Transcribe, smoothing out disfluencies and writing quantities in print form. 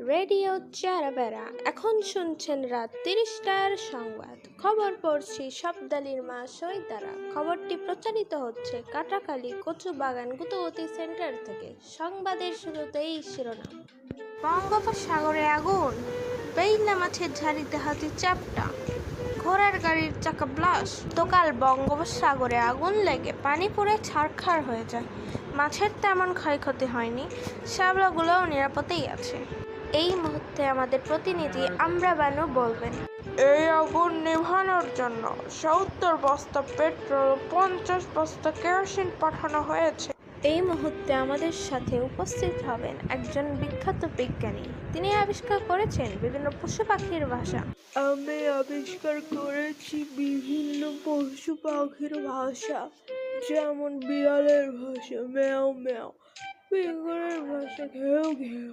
Radio চারাবেরা এখন শুনছেন রাত ৩০টার সংবাদ। খবর পড়ছি শব্দালির মা সই দ্বারা। খবরটি প্রচারিত হচ্ছে কাটাখালী কচু বাগান গুতবতী সেন্টার থেকে। সংবাদের শুরুতেই শিরোনাম। বঙ্গোপসাগরে আগুন, বেইলা মাছের ঝাড়িতে হাতি চাপটা, ঘোড়ার গাড়ির চাকা ব্লাস্ট। গতকাল বঙ্গোপসাগরে আগুন লেগে পানি পুড়ে ছারখার হয়ে যায়। মাছের তেমন ক্ষয়ক্ষতি হয়নি, শ্যাওলাগুলোও নিরাপদেই আছে। এই মুহূর্তে আমাদের প্রতিনিধি আমরা বানু বলবেন। এই আগুন নেভানোর জন্য ৭০ বস্তা পেট্রোল ও ৫০ বস্তা কেরোসিন পাঠানো হয়েছে। এই মুহূর্তে আমাদের সাথে উপস্থিত হবেন একজন বিখ্যাত বিজ্ঞানী। তিনি আবিষ্কার করেছেন বিভিন্ন পশু পাখির ভাষা। আমি আবিষ্কার করেছি বিভিন্ন পশু পাখির ভাষা, যেমন বিড়ালের ভাষা ম্যাও ম্যাও, বেঙ্গলের ভাষা ঘেউ ঘেউ।